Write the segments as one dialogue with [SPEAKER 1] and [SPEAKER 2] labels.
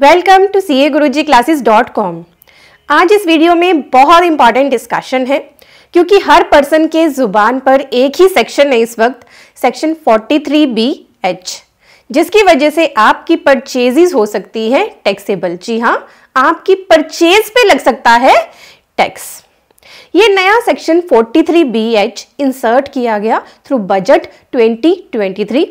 [SPEAKER 1] Welcome to CAGurujiClasses.com। आज इस video में बहुत इंपॉर्टेंट डिस्कशन है क्योंकि हर पर्सन के जुबान पर एक ही सेक्शन है इस वक्त, सेक्शन 43BH, जिसकी वजह से आपकी परचेजेस हो सकती है टैक्सेबल। जी हाँ, आपकी परचेज पे लग सकता है टैक्स। ये नया सेक्शन 43BH इंसर्ट किया गया थ्रू बजट 2023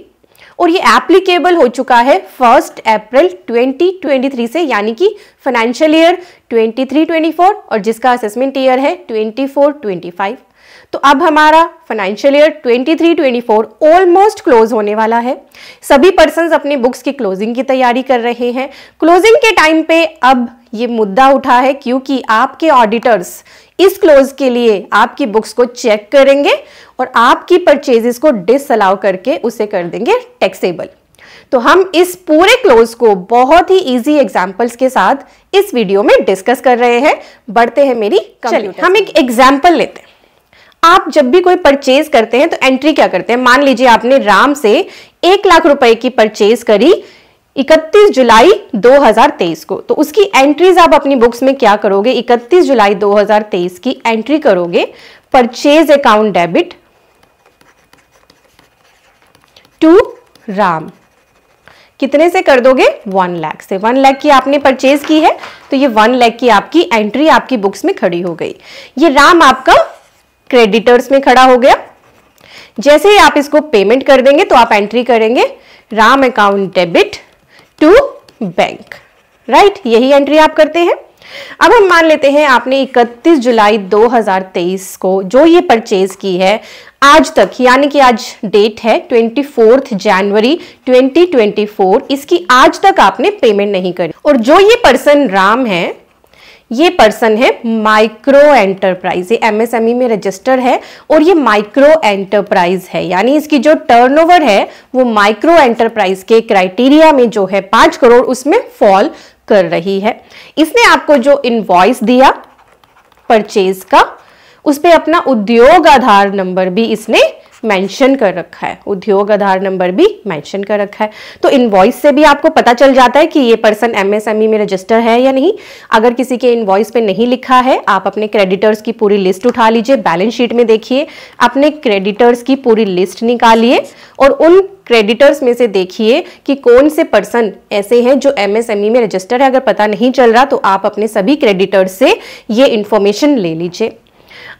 [SPEAKER 1] और ये एप्लीकेबल हो चुका है 1 अप्रैल 2023 से, यानी कि फाइनेंशियल ईयर 23-24 और जिसका असेसमेंट ईयर है 24-25। तो अब हमारा फाइनेंशियल ईयर 23-24 ऑलमोस्ट क्लोज होने वाला है। सभी पर्सन्स अपने बुक्स की क्लोजिंग की तैयारी कर रहे हैं। क्लोजिंग के टाइम पे अब ये मुद्दा उठा है क्योंकि आपके ऑडिटर्स इस क्लोज के लिए आपकी बुक्स को चेक करेंगे और आपकी परचेजेस को डिसअलाउ करके उसे कर देंगे टैक्सेबल। तो हम इस पूरे क्लोज को बहुत ही इजी एग्जांपल्स के साथ इस वीडियो में डिस्कस कर रहे हैं। बढ़ते हैं मेरी चलिए हम एक एग्जांपल लेते हैं। आप जब भी कोई परचेज करते हैं तो एंट्री क्या करते हैं? मान लीजिए आपने राम से 1 लाख रुपए की परचेज करी 31 जुलाई 2023 को, तो उसकी एंट्रीज आप अपनी बुक्स में क्या करोगे? 31 जुलाई 2023 की एंट्री करोगे, purchase account debit to Ram. कितने से कर दोगे? 1 लाख से। 1 लाख की आपने परचेज की है तो ये 1 लाख की आपकी एंट्री आपकी बुक्स में खड़ी हो गई। ये राम आपका क्रेडिटर्स में खड़ा हो गया। जैसे ही आप इसको पेमेंट कर देंगे तो आप एंट्री करेंगे Ram account debit to bank, right? यही एंट्री आप करते हैं। अब हम मान लेते हैं आपने 31 जुलाई 2023 को जो ये परचेज की है आज तक, यानी कि आज डेट है 24 जनवरी 2024, इसकी आज तक आपने पेमेंट नहीं करी। और जो ये पर्सन राम है, ये पर्सन है माइक्रो एंटरप्राइज, ये MSME में रजिस्टर है और ये माइक्रो एंटरप्राइज है, यानी इसकी जो टर्नओवर है वो माइक्रो एंटरप्राइज के क्राइटेरिया में जो है 5 करोड़ उसमें फॉल कर रही है। इसने आपको जो इनवॉइस दिया परचेज का, उस पे अपना उद्योग आधार नंबर भी इसने मेंशन कर रखा है, उद्योग आधार नंबर भी मेंशन कर रखा है। तो इनवॉइस से भी आपको पता चल जाता है कि ये पर्सन MSME में रजिस्टर है या नहीं। अगर किसी के इनवॉइस पे नहीं लिखा है, आप अपने क्रेडिटर्स की पूरी लिस्ट उठा लीजिए, बैलेंस शीट में देखिए, अपने क्रेडिटर्स की पूरी लिस्ट निकालिए और उन क्रेडिटर्स में से देखिए कि कौन से पर्सन ऐसे हैं जो MSME में रजिस्टर है। अगर पता नहीं चल रहा तो आप अपने सभी क्रेडिटर्स से ये इंफॉर्मेशन ले लीजिए।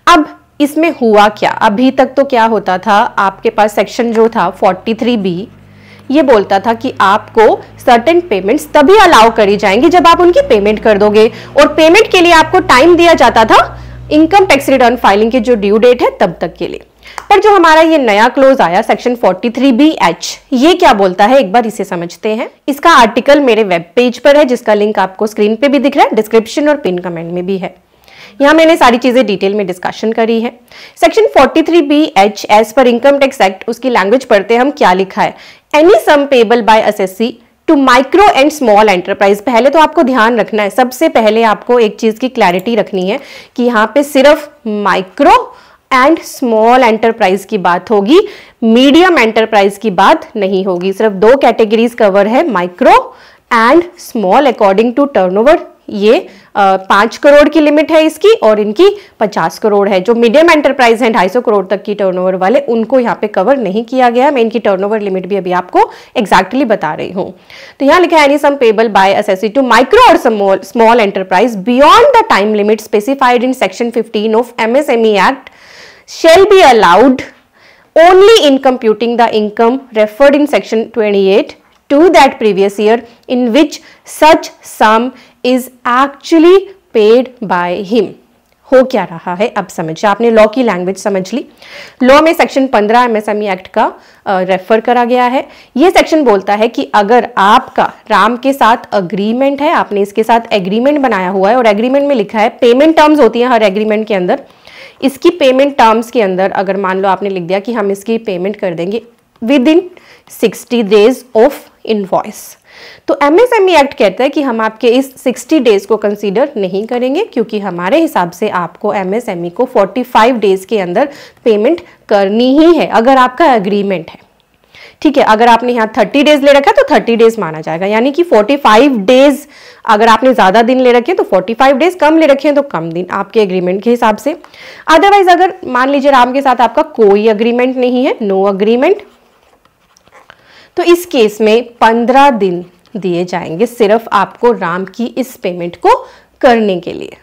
[SPEAKER 1] अब इसमें हुआ क्या? अभी तक तो क्या होता था, आपके पास सेक्शन जो था 43B ये बोलता था कि आपको सर्टेन पेमेंट्स तभी अलाउ करी जाएंगी जब आप उनकी पेमेंट कर दोगे, और पेमेंट के लिए आपको टाइम दिया जाता था इनकम टैक्स रिटर्न फाइलिंग की जो ड्यू डेट है तब तक के लिए। पर जो हमारा ये नया क्लोज आया सेक्शन 43BH, ये क्या बोलता है एक बार इसे समझते हैं। इसका आर्टिकल मेरे वेब पेज पर है जिसका लिंक आपको स्क्रीन पे भी दिख रहा है, डिस्क्रिप्शन और पिन कमेंट में भी है। यहां मैंने सारी चीजें डिटेल में डिस्कशन करी है। सेक्शन 43BH एज पर इनकम टैक्स एक्ट, उसकी लैंग्वेज पढ़ते हम क्या लिखा है। Any sum payable by assessee to micro and small enterprise. पहले तो आपको ध्यान रखना है, सबसे पहले आपको एक चीज की क्लैरिटी रखनी है कि यहाँ पे सिर्फ माइक्रो एंड स्मॉल एंटरप्राइज की बात होगी, मीडियम एंटरप्राइज की बात नहीं होगी। सिर्फ 2 कैटेगरीज कवर है, micro and small. According to turnover ये 5 करोड़ की लिमिट है इसकी और इनकी 50 करोड़ है। जो मीडियम एंटरप्राइज है 250 करोड़ तक की टर्नओवर वाले, उनको यहाँ पे कवर नहीं किया गया। मैं इनकी टर्नओवर लिमिट भी अभी आपको एग्जैक्टली बता रही हूँ। तो यहाँ लिखा है any sum payable by assessee to micro और small enterprise beyond the time limit specified in section 15 of MSME act shall be allowed only in computing the income referred in section 28 to that previous year in which such sum is actually paid by him। हो क्या रहा है अब समझिए, आपने law की language समझ ली। Law में सेक्शन 15 MSME एक्ट का रेफर करा गया है। ये सेक्शन बोलता है कि अगर आपका राम के साथ अग्रीमेंट है, आपने इसके साथ एग्रीमेंट बनाया हुआ है और एग्रीमेंट में लिखा है, पेमेंट टर्म्स होती हैं हर एग्रीमेंट के अंदर, इसकी पेमेंट टर्म्स के अंदर अगर मान लो आपने लिख दिया कि हम इसकी पेमेंट कर देंगे with in 60 days of invoice, तो MSME एक्ट कहता है कि हम आपके इस 60 डेज को कंसीडर नहीं करेंगे क्योंकि हमारे हिसाब से आपको MSME को 45 डेज के अंदर पेमेंट करनी ही है अगर आपका एग्रीमेंट है। ठीक है, अगर आपने यहाँ 30 डेज ले रखा है तो 30 डेज माना जाएगा, यानी कि 45 डेज अगर आपने ज्यादा दिन ले रखे तो 45 डेज, कम ले रखे हैं तो कम दिन, आपके एग्रीमेंट के हिसाब से। अदरवाइज अगर मान लीजिए राम के साथ आपका कोई एग्रीमेंट नहीं है, नो एग्रीमेंट, तो इस केस में 15 दिन दिए जाएंगे सिर्फ आपको राम की इस पेमेंट को करने के लिए।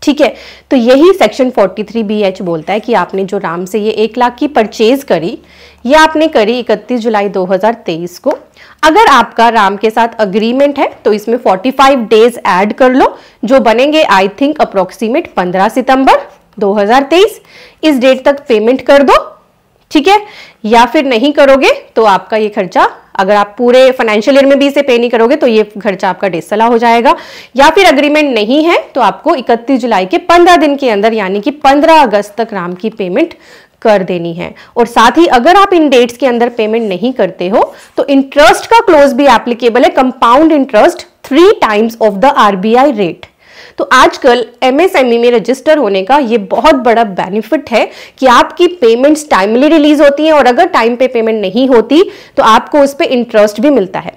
[SPEAKER 1] ठीक है, तो यही सेक्शन 43BH बोलता है कि आपने जो राम से ये 1 लाख की परचेज करी, ये आपने करी 31 जुलाई 2023 को। अगर आपका राम के साथ अग्रीमेंट है तो इसमें 45 डेज ऐड कर लो, जो बनेंगे आई थिंक अप्रोक्सीमेट 15 सितंबर 2023। इस डेट तक पेमेंट कर दो, ठीक है। या फिर नहीं करोगे तो आपका ये खर्चा, अगर आप पूरे फाइनेंशियल ईयर में भी इसे पे नहीं करोगे तो ये खर्चा आपका डिसअला हो जाएगा। या फिर अग्रीमेंट नहीं है तो आपको 31 जुलाई के 15 दिन के अंदर यानी कि 15 अगस्त तक राम की पेमेंट कर देनी है। और साथ ही अगर आप इन डेट्स के अंदर पेमेंट नहीं करते हो तो इंटरेस्ट का क्लोज भी एप्लीकेबल है, compound interest 3 times of the RBI rate. तो आजकल MSME में रजिस्टर होने का ये बहुत बड़ा बेनिफिट है कि आपकी पेमेंट्स टाइमली रिलीज होती हैं, और अगर टाइम पे पेमेंट नहीं होती तो आपको उस पे इंटरेस्ट भी मिलता है।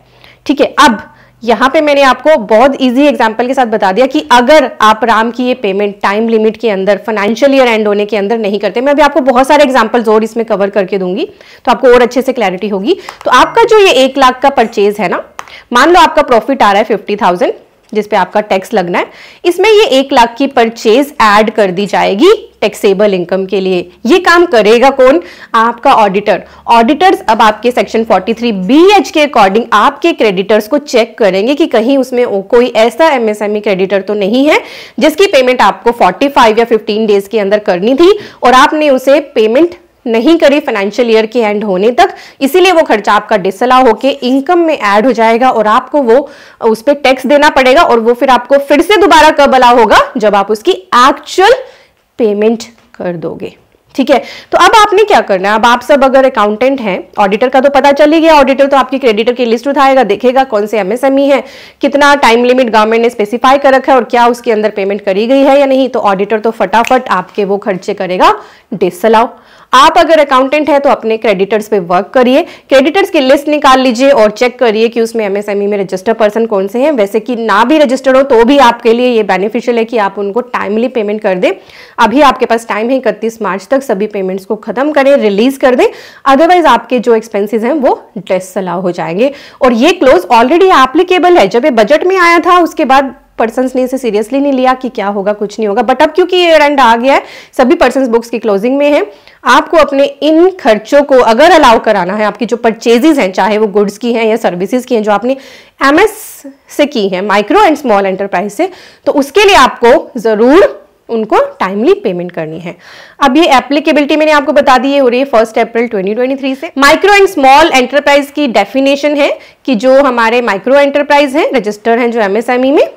[SPEAKER 1] ठीक है, अब यहाँ पे मैंने आपको बहुत इजी एग्जांपल के साथ बता दिया कि अगर आप राम की ये पेमेंट टाइम लिमिट के अंदर, फाइनेंशियल ईयर एंड होने के अंदर नहीं करते, मैं अभी आपको बहुत सारे एग्जांपल्स और इसमें कवर करके दूंगी तो आपको और अच्छे से क्लैरिटी होगी। तो आपका जो ये 1 लाख का परचेज है ना, मान लो आपका प्रॉफिट आ रहा है 50,000 जिसपे आपका टैक्स लगना है, इसमें ये 1 लाख की परचेज ऐड कर दी जाएगी टैक्सेबल इनकम के लिए। ये काम करेगा कौन? आपका ऑडिटर। ऑडिटर्स अब आपके सेक्शन 43BH के अकॉर्डिंग आपके क्रेडिटर्स को चेक करेंगे कि कहीं उसमें कोई ऐसा MSME क्रेडिटर तो नहीं है जिसकी पेमेंट आपको 45 या 15 डेज के अंदर करनी थी और आपने उसे पेमेंट नहीं करी फाइनेंशियल ईयर के एंड होने तक, इसीलिए वो खर्चा आपका डिसअलाउ होके इनकम में ऐड हो जाएगा और आपको वो उस पर टैक्स देना पड़ेगा। और वो फिर आपको फिर से दोबारा कब अलाउ होगा? जब आप उसकी एक्चुअल पेमेंट कर दोगे। ठीक है, तो अब आपने क्या करना है? अब आप सब अगर अकाउंटेंट हैं, ऑडिटर का तो पता चल ही गया। ऑडिटर तो आपकी क्रेडिटर की लिस्ट उठाएगा, देखेगा कौन से MSME है, कितना टाइम लिमिट गवर्नमेंट ने स्पेसिफाई कर रखा है और क्या उसके अंदर पेमेंट करी गई है या नहीं। तो ऑडिटर तो फटाफट आपके वो खर्चे करेगा डिसअलाउ। आप अगर अकाउंटेंट है तो अपने क्रेडिटर्स पे वर्क करिए, क्रेडिटर्स की लिस्ट निकाल लीजिए और चेक करिए कि उसमें MSME में रजिस्टर्ड पर्सन कौन से हैं। वैसे कि ना भी रजिस्टर्ड हो तो भी आपके लिए ये बेनिफिशियल है कि आप उनको टाइमली पेमेंट कर दें। अभी आपके पास टाइम है 31 मार्च तक सभी पेमेंट्स को खत्म करें, रिलीज कर दें, अदरवाइज आपके जो एक्सपेंसेस हैं वो डिसअलाउ हो जाएंगे। और ये क्लोज ऑलरेडी एप्लीकेबल है। जब ये बजट में आया था उसके बाद पर्सन्स ने इसे सीरियसली नहीं लिया कि क्या होगा, कुछ नहीं होगा। बट अब क्योंकि ईयर एंड आ गया है, सभी पर्सन्स बुक्स की क्लोजिंग में है, आपको अपने इन खर्चों को अगर अलाउ कराना है, आपकी जो परचेजेस हैं, चाहे वो गुड्स की हैं या सर्विसेज की हैं, जो आपने MS से की है, माइक्रो एंड स्मॉल एंटरप्राइज से, तो उसके लिए आपको जरूर उनको टाइमली पेमेंट करनी है। अब ये एप्लीकेबिलिटी मैंने आपको बता दी है, हो रही है 1 अप्रैल 2023 से। माइक्रो एंड स्मॉल एंटरप्राइज की डेफिनेशन है कि जो हमारे माइक्रो एंटरप्राइज हैं, रजिस्टर्ड हैं जो MSME में,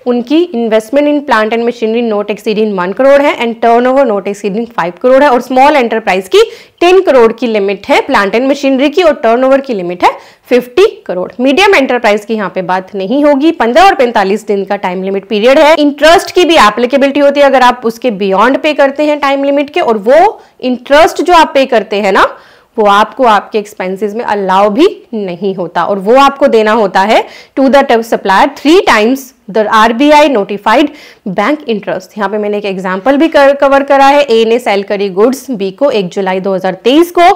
[SPEAKER 1] उनकी investment in plant and machinery not exceeding 1 crore है and turnover not exceeding 5 crore है। और स्मॉल एंटरप्राइज की 10 करोड़ की लिमिट है प्लांट एंड मशीनरी की, और टर्नओवर की लिमिट है 50 करोड़। मीडियम एंटरप्राइज की यहाँ पे बात नहीं होगी। 15 और 45 दिन का टाइम लिमिट पीरियड है। इंटरेस्ट की भी एप्लीकेबिलिटी होती है अगर आप उसके बियॉन्ड पे करते हैं टाइम लिमिट के, और वो इंटरेस्ट जो आप पे करते हैं ना, वो आपको आपके एक्सपेंसेस में अलाउ भी नहीं होता, और वो आपको देना होता है to the supplier 3 times the RBI notified bank interest. यहाँ पे मैंने एक एग्जांपल भी कवर करा है। A ने सेल करी गुड्स B को 1 जुलाई 2023 को,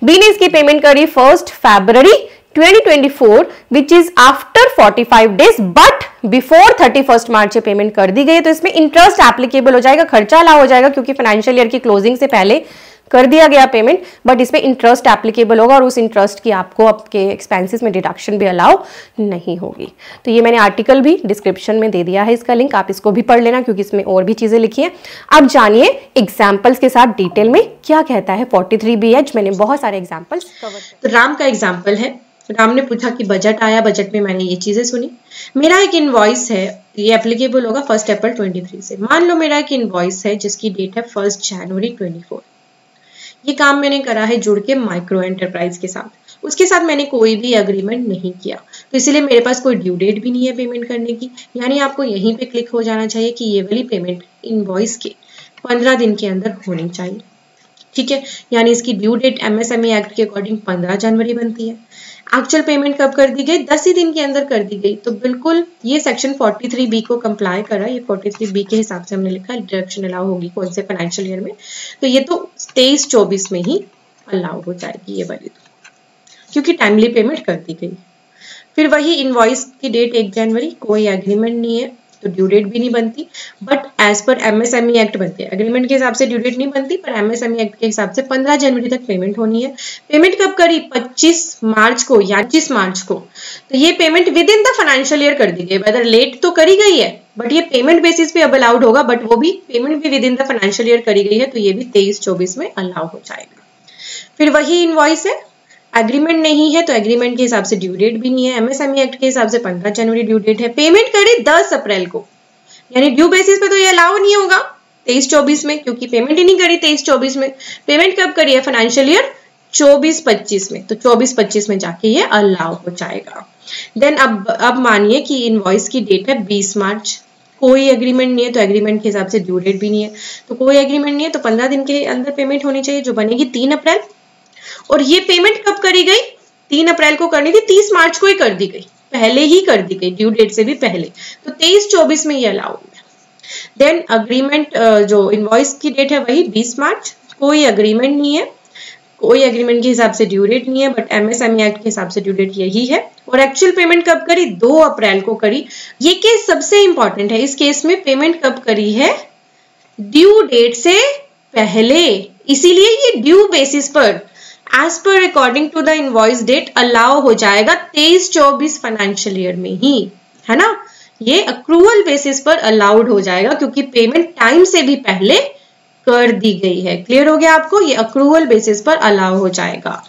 [SPEAKER 1] B ने इसकी पेमेंट करी 1 फरवरी 2024 which is after 45 days but before 31 मार्च से पेमेंट कर दी गई, तो इसमें इंटरेस्ट एप्लीकेबल हो जाएगा, खर्चा अलाउ हो जाएगा क्योंकि फाइनेंशियल ईयर की क्लोजिंग से पहले कर दिया गया पेमेंट, बट इस पे इंटरेस्ट एप्लीकेबल होगा और उस इंटरेस्ट की आपको आपके एक्सपेंसेस में डिडक्शन भी अलाउ नहीं होगी। तो ये मैंने आर्टिकल भी डिस्क्रिप्शन में दे दिया है, इसका लिंक आप इसको भी पढ़ लेना क्योंकि इसमें और भी चीजें लिखी हैं। अब जानिए एग्जाम्पल्स के साथ डिटेल में क्या कहता है 43BH। मैंने बहुत सारे एग्जाम्पल्स कवर।
[SPEAKER 2] तो राम का एग्जाम्पल है, राम ने पूछा कि बजट आया, बजट में मैंने ये चीजें सुनी। मेरा एक इनवॉइस है, ये एप्लीकेबल होगा 1 अप्रैल 23 से। मान लो मेरा एक इनवॉइस है जिसकी डेट है 1 जनवरी 24। ये काम मैंने करा है जुड़ के माइक्रो एंटरप्राइज के साथ, उसके साथ मैंने कोई भी एग्रीमेंट नहीं किया, तो इसीलिए मेरे पास कोई ड्यू डेट भी नहीं है पेमेंट करने की। यानी आपको यहीं पे क्लिक हो जाना चाहिए कि ये वाली पेमेंट इनवॉइस के 15 दिन के अंदर होनी चाहिए। ठीक है, यानी इसकी ड्यू डेट एमएसएमई एक्ट के अकॉर्डिंग 15 जनवरी बनती है। एक्चुअल पेमेंट कब कर दी गई? 10 ही दिन के अंदर कर दी गई। तो बिल्कुल ये सेक्शन 43B को कंप्लाई करा। ये 43B के हिसाब से हमने लिखा डिडक्शन अलाउ होगी कौन से फाइनेंशियल ईयर में, तो ये तो 23-24 में ही अलाउ हो जाएगी ये वाली, क्योंकि टाइमली पेमेंट कर दी गई। फिर वही इनवॉइस की डेट 1 जनवरी, कोई एग्रीमेंट नहीं है तो ड्यू डेट भी नहीं बनती, बट एज पर एमएसएमई एक्ट बनती है। एग्रीमेंट के हिसाब से ड्यू डेट नहीं बनती, पर एमएसएमई एक्ट के हिसाब से 15 जनवरी तक पेमेंट होनी है। पेमेंट कब करी? 25 मार्च को या 25 मार्च को। तो ये payment with in the financial year कर दी गई, वेदर लेट तो करी गई है बट ये पेमेंट बेसिस पे अब अलाउड होगा, बट वो भी पेमेंट भी with in the financial year करी गई है, तो ये भी 23-24 में अलाउ हो जाएगा। फिर वही इनवॉइस है, एग्रीमेंट नहीं है तो एग्रीमेंट के हिसाब से ड्यू डेट भी नहीं है। एमएसएमई एक्ट के हिसाब से 15 जनवरी ड्यू डेट है। पेमेंट करी 10 अप्रैल को, यानी ड्यू बेसिस पे तो ये अलाउ नहीं होगा 23-24 में, क्योंकि पेमेंट ही नहीं करी 23-24 में। पेमेंट कब करी है? फाइनेंशियल ईयर 24-25 में, तो 24-25 में जाके ये अलाउ हो जाएगा। देन अब मानिए कि इनवॉइस की डेट है 20 मार्च, कोई एग्रीमेंट नहीं है तो एग्रीमेंट के हिसाब से ड्यू डेट भी नहीं है, तो कोई एग्रीमेंट नहीं है तो 15 दिन के अंदर पेमेंट होनी चाहिए, जो बनेगी 3 अप्रैल। और ये पेमेंट कब करी गई? 3 अप्रैल को करनी थी, 30 मार्च को ही कर दी गई, पहले ही कर दी गई, ड्यू डेट से भी पहले, तो 23-24 में ये अलाउ है। देन अग्रीमेंट जो इनवॉइस की डेट है वही 20 मार्च, कोई एग्रीमेंट नहीं है, कोई एग्रीमेंट के हिसाब से ड्यू डेट नहीं है, बट एमएसएमई एक्ट के हिसाब से ड्यू डेट यही है। और एक्चुअल पेमेंट कब करी? 2 अप्रैल को करी। ये केस सबसे इंपॉर्टेंट है, इस केस में पेमेंट कब करी है? ड्यू डेट से पहले, इसीलिए ये ड्यू बेसिस पर एज पर according to the invoice date allow हो जाएगा 23-24 फाइनेंशियल ईयर में ही, है ना। ये अक्रूवल बेसिस पर अलाउड हो जाएगा क्योंकि पेमेंट टाइम से भी पहले कर दी गई है। क्लियर हो गया आपको? ये अक्रूवल बेसिस पर अलाउ हो जाएगा।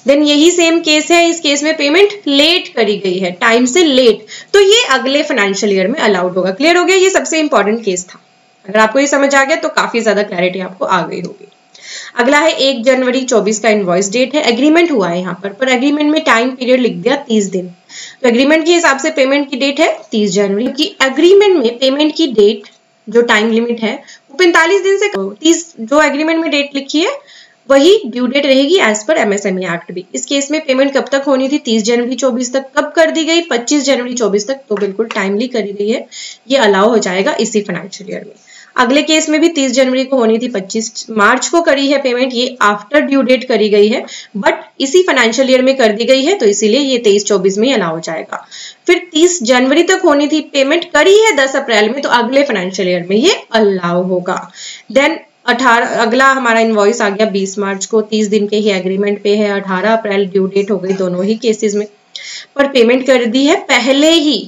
[SPEAKER 2] देन यही सेम केस है, इस केस में पेमेंट लेट करी गई है, टाइम से लेट, तो ये अगले फाइनेंशियल ईयर में अलाउड होगा। क्लियर हो गया? ये सबसे इंपॉर्टेंट केस था। अगर आपको ये समझ आ गया तो काफी ज्यादा क्लैरिटी आपको आ गई होगी। अगला है 1 जनवरी 24 का इनवॉइस डेट है। एग्रीमेंट हुआ है यहाँ पर एग्रीमेंट में टाइम पीरियड लिख दिया 30 दिन, तो एग्रीमेंट के हिसाब से पेमेंट की डेट है 30 जनवरी, क्योंकि एग्रीमेंट में पेमेंट की डेट जो टाइम लिमिट है वो 45 दिन से 30, जो एग्रीमेंट में डेट लिखी है वही ड्यू डेट रहेगी एज पर एमएसएमई एक्ट भी। इस केस में पेमेंट कब तक होनी थी? 30 जनवरी 24 तक। कब कर दी गई? 25 जनवरी 24 तक, तो बिल्कुल टाइमली करी गई है, ये अलाउ हो जाएगा इसी फाइनेंशियल ईयर में। अगले केस में भी 30 जनवरी को होनी थी, 25 मार्च को करी है पेमेंट, ये आफ्टर ड्यू डेट करी गई है, बट इसी फाइनेंशियल ईयर में कर दी गई है, तो इसीलिए ये 23-24 में अलाउ हो जाएगा। फिर 30 जनवरी तक होनी थी, पेमेंट करी है 10 अप्रैल में, तो अगले फाइनेंशियल ईयर में ये अलाउ होगा। देन 18 अगला हमारा इनवॉइस आ गया 20 मार्च को, 30 दिन के ही एग्रीमेंट पे है, 18 अप्रैल ड्यू डेट हो गई दोनों ही केसेस में, पर पेमेंट कर दी है पहले ही,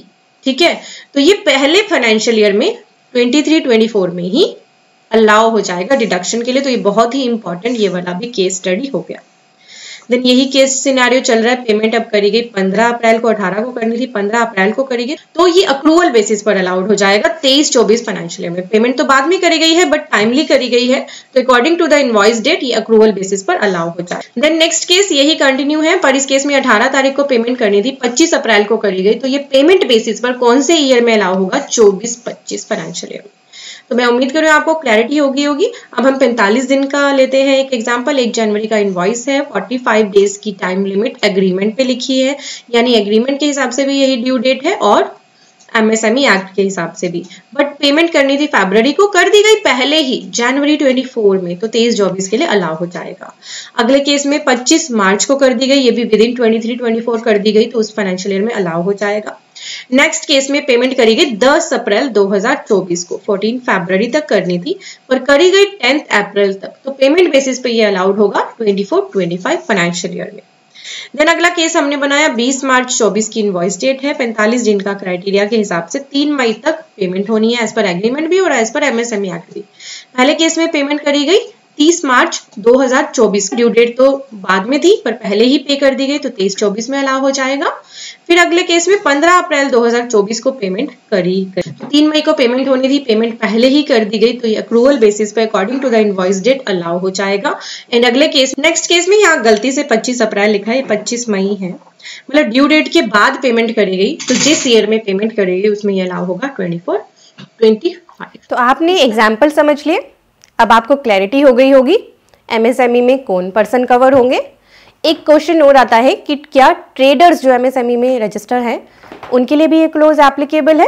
[SPEAKER 2] ठीक है, तो ये पहले फाइनेंशियल ईयर में 23-24 में ही अलाउ हो जाएगा डिडक्शन के लिए। तो ये बहुत ही इंपॉर्टेंट ये वाला भी केस स्टडी हो गया। देन यही केस सिनेरियो चल रहा है, पेमेंट अब करी गई 15 अप्रैल को, 18 को करनी थी, 15 अप्रैल को करी गई, तो ये अक्रूवल बेसिस पर अलाउड हो जाएगा 23-24 फाइनेंशियल ईयर में। पेमेंट तो बाद में करी गई है बट टाइमली करी गई है, तो according to the invoice date ये अक्रूवल बेसिस पर अलाउ हो जाएगा। देन नेक्स्ट केस यही कंटिन्यू है, पर इस केस में 18 तारीख को पेमेंट करनी थी, 25 अप्रैल को करी गई, तो ये पेमेंट बेसिस पर कौन से ईयर में अलाउ होगा? 24-25 फाइनेंशियल ईयर में। तो मैं उम्मीद कर रही हूँ आपको क्लैरिटी होगी। अब हम 45 दिन का लेते हैं एक एग्जांपल। 1 जनवरी का इनवॉइस है, 45 डेज की टाइम लिमिट एग्रीमेंट पे लिखी है, यानी एग्रीमेंट के हिसाब से भी यही ड्यू डेट है और एमएसएमई एक्ट के हिसाब से भी, बट पेमेंट करनी थी फरवरी को, कर दी गई पहले ही जनवरी 24 में, तो 23-24 के लिए अलाउ हो जाएगा। अगले केस में 25 मार्च को कर दी गई, ये भी विद इन 23-24 कर दी गई, तो उस फाइनेंशियल ईयर में अलाउ हो जाएगा। नेक्स्ट केस में पेमेंट करी गई 10 अप्रैल 2024 को, 14 फरवरी तक करनी थी पर करी गई 10 अप्रैल तक, तो पेमेंट बेसिस पे ये अलाउड होगा 24-25 फाइनेंशियल ईयर में। देन अगला केस हमने बनाया 20 मार्च 24 की इनवॉइस डेट है, 45 दिन का क्राइटेरिया के हिसाब से 3 मई तक पेमेंट होनी है एज पर एग्रीमेंट भी और एज पर एमएसएमई एक्ट भी। पहले केस में पेमेंट करी गई 30 मार्च 2024, ड्यू डेट तो बाद में थी पर पहले ही पे कर दी गई, तो 23-24 में अलाउ हो जाएगा। फिर अगले केस में 15 अप्रैल 2024 को पेमेंट करी गई, 3 मई को पेमेंट होनी थी, पेमेंट पहले ही कर दी गई, तो ये अक्रूवल बेसिस पे according to the invoice date allow हो जाएगा। एंड अगले केस नेक्स्ट केस में यहाँ गलती से 25 अप्रैल लिखा है, 25 मई है, मतलब ड्यू डेट के बाद पेमेंट करी गई, तो जिस ईयर में पेमेंट करेगी उसमें ये अलाउ होगा 24-25।
[SPEAKER 1] तो आपने एग्जाम्पल समझ लिए, अब आपको क्लैरिटी हो गई होगी एमएसएमई में कौन पर्सन कवर होंगे। एक क्वेश्चन और आता है कि क्या ट्रेडर्स जो एमएसएमई में रजिस्टर हैं उनके लिए भी ये क्लोज एप्लीकेबल है।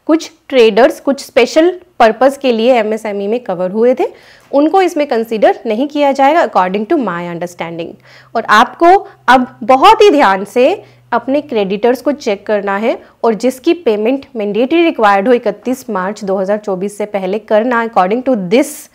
[SPEAKER 1] कुछ ट्रेडर्स कुछ स्पेशल पर्पस के लिए एमएसएमई में कवर हुए थे, उनको इसमें कंसीडर नहीं किया जाएगा अकॉर्डिंग टू माय अंडरस्टैंडिंग। और आपको अब बहुत ही ध्यान से अपने क्रेडिटर्स को चेक करना है और जिसकी पेमेंट मैंडेटरी रिक्वायर्ड हो 31 मार्च 2024 से पहले करना अकॉर्डिंग टू दिस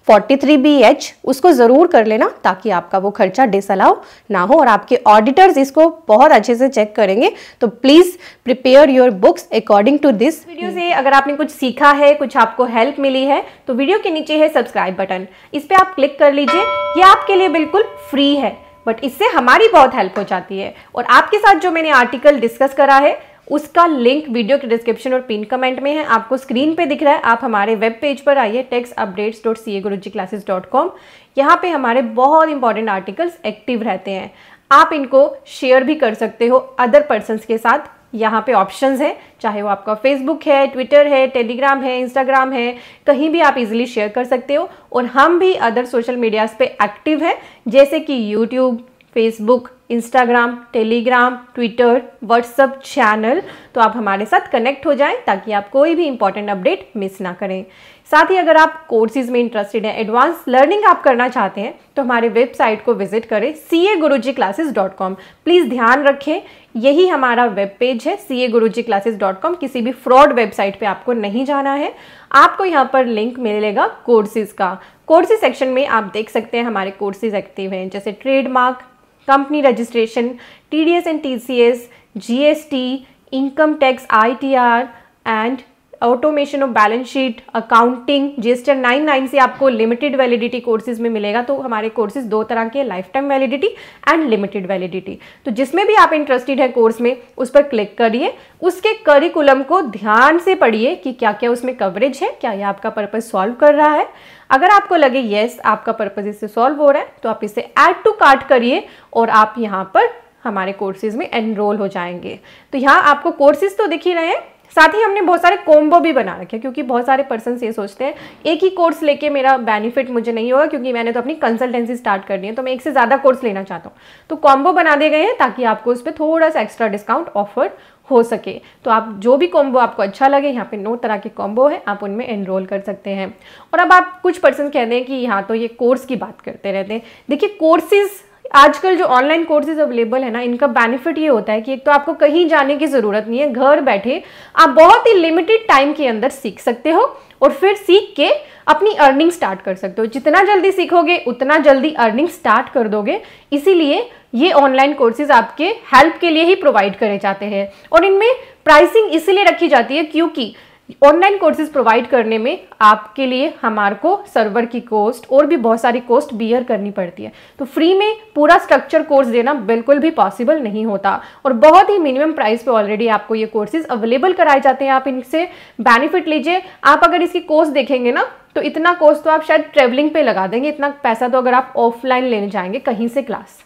[SPEAKER 1] 43BH, उसको ज़रूर कर लेना ताकि आपका वो खर्चा डिसअलाउ ना हो और आपके ऑडिटर्स इसको बहुत अच्छे से चेक करेंगे। तो please prepare your books according to this. Video से अगर आपने कुछ सीखा है, कुछ आपको हेल्प मिली है, तो वीडियो के नीचे है सब्सक्राइब बटन, इस पर आप क्लिक कर लीजिए। ये आपके लिए बिल्कुल फ्री है, बट इससे हमारी बहुत हेल्प हो जाती है। और आपके साथ जो मैंने आर्टिकल डिस्कस करा है उसका लिंक वीडियो के डिस्क्रिप्शन और पिन कमेंट में है, आपको स्क्रीन पे दिख रहा है। आप हमारे वेब पेज पर आइए textupdates.cagurujiclasses.com। यहाँ पे हमारे बहुत इंपॉर्टेंट आर्टिकल्स एक्टिव रहते हैं, आप इनको शेयर भी कर सकते हो अदर पर्सन्स के साथ। यहाँ पे ऑप्शंस है, चाहे वो आपका फेसबुक है, ट्विटर है, टेलीग्राम है, इंस्टाग्राम है, कहीं भी आप इजीली शेयर कर सकते हो। और हम भी अदर सोशल मीडियाज पे एक्टिव है, जैसे कि YouTube, Facebook, Instagram, Telegram, Twitter, WhatsApp channel. तो आप हमारे साथ कनेक्ट हो जाएं ताकि आप कोई भी इंपॉर्टेंट अपडेट मिस ना करें। साथ ही अगर आप कोर्सेज में इंटरेस्टेड हैं, एडवांस लर्निंग आप करना चाहते हैं, तो हमारे वेबसाइट को विजिट करें cagurujiclasses.com। प्लीज़ ध्यान रखें, यही हमारा वेब पेज है cagurujiclasses.com। किसी भी फ्रॉड वेबसाइट पे आपको नहीं जाना है। आपको यहाँ पर लिंक मिलेगा कोर्सेज का। कोर्सेज सेक्शन में आप देख सकते हैं हमारे कोर्सेज एक्टिव हैं, जैसे trademark, company registration, TDS and TCS, GST, income tax, ITR and automation of balance sheet, accounting. GST 99 से आपको लिमिटेड वैलिडिटी कोर्सेज में मिलेगा। तो हमारे कोर्सेज दो तरह के, life time validity and limited validity. तो जिसमें भी आप इंटरेस्टेड है कोर्स में, उस पर क्लिक करिए, उसके करिकुलम को ध्यान से पढ़िए कि क्या क्या उसमें कवरेज है, क्या यह आपका पर्पज सॉल्व कर रहा है। अगर आपको लगे यस आपका पर्पज इससे सॉल्व हो रहा है, तो आप इसे ऐड टू कार्ट करिए और आप यहाँ पर हमारे कोर्सेज में एनरोल हो जाएंगे। तो यहाँ आपको कोर्सेज तो दिख ही रहे हैं, साथ ही हमने बहुत सारे कॉम्बो भी बना रखे हैं, क्योंकि बहुत सारे पर्सन ये सोचते हैं एक ही कोर्स लेके मेरा बेनिफिट मुझे नहीं होगा, क्योंकि मैंने तो अपनी कंसल्टेंसी स्टार्ट करनी है, तो मैं एक से ज़्यादा कोर्स लेना चाहता हूँ। तो कॉम्बो बना दिए गए हैं ताकि आपको उस पर थोड़ा सा एक्स्ट्रा डिस्काउंट ऑफर हो सके। तो आप जो भी कॉम्बो आपको अच्छा लगे, यहाँ पे 9 तरह के कॉम्बो है, आप उनमें एनरोल कर सकते हैं। और अब आप कुछ पर्सन कहते हैं कि यहाँ तो ये कोर्स की बात करते रहते हैं। देखिए कोर्सेज आजकल जो ऑनलाइन कोर्सेज अवेलेबल है ना, इनका बेनिफिट ये होता है कि एक तो आपको कहीं जाने की ज़रूरत नहीं है, घर बैठे आप बहुत ही लिमिटेड टाइम के अंदर सीख सकते हो और फिर सीख के अपनी अर्निंग स्टार्ट कर सकते हो। जितना जल्दी सीखोगे उतना जल्दी अर्निंग स्टार्ट कर दोगे। इसीलिए ये ऑनलाइन कोर्सेज आपके हेल्प के लिए ही प्रोवाइड करे जाते हैं और इनमें प्राइसिंग इसलिए रखी जाती है क्योंकि ऑनलाइन कोर्सेज प्रोवाइड करने में आपके लिए हमारे को सर्वर की कॉस्ट और भी बहुत सारी कॉस्ट बियर करनी पड़ती है। तो फ्री में पूरा स्ट्रक्चर कोर्स देना बिल्कुल भी पॉसिबल नहीं होता और बहुत ही मिनिमम प्राइस पे ऑलरेडी आपको ये कोर्सेज अवेलेबल कराए जाते हैं। आप इनसे बेनिफिट लीजिए। आप अगर इसकी कॉस्ट देखेंगे ना, तो इतना कॉस्ट तो आप शायद ट्रेवलिंग पे लगा देंगे, इतना पैसा तो अगर आप ऑफलाइन लेने जाएंगे कहीं से क्लास।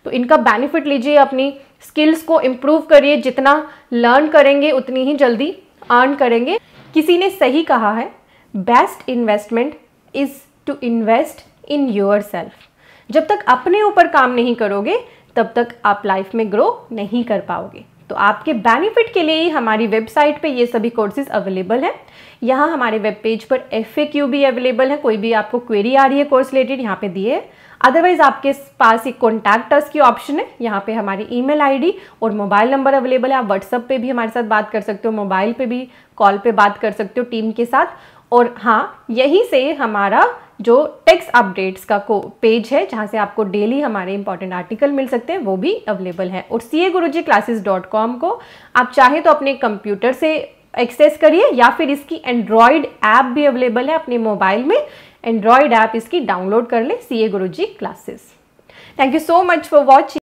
[SPEAKER 1] तो इनका बेनिफिट लीजिए, अपनी स्किल्स को इम्प्रूव करिए। जितना लर्न करेंगे उतनी ही जल्दी अर्न करेंगे। किसी ने सही कहा है, best investment is to invest in yourself. जब तक अपने ऊपर काम नहीं करोगे तब तक आप लाइफ में ग्रो नहीं कर पाओगे। तो आपके बेनिफिट के लिए ही हमारी वेबसाइट पे ये सभी कोर्सेज अवेलेबल हैं। यहाँ हमारे वेब पेज पर FAQ भी अवेलेबल है। कोई भी आपको क्वेरी आ रही है कोर्स रिलेटेड, यहाँ पे दिए। अदरवाइज आपके पास एक कॉन्टैक्ट अस की ऑप्शन है, यहाँ पे हमारी ईमेल आईडी और मोबाइल नंबर अवेलेबल है। आप व्हाट्सएप पे भी हमारे साथ बात कर सकते हो, मोबाइल पे भी कॉल पे बात कर सकते हो टीम के साथ। और हाँ, यहीं से हमारा जो टेक्स्ट अपडेट्स का पेज है, जहाँ से आपको डेली हमारे इंपॉर्टेंट आर्टिकल मिल सकते हैं, वो भी अवेलेबल है। और cagurujiclasses.com को आप चाहे तो अपने कंप्यूटर से एक्सेस करिए या फिर इसकी एंड्रॉयड ऐप भी अवेलेबल है। अपने मोबाइल में एंड्रॉयड ऐप इसकी डाउनलोड कर ले, CA Guruji classes. Thank you so much for watching.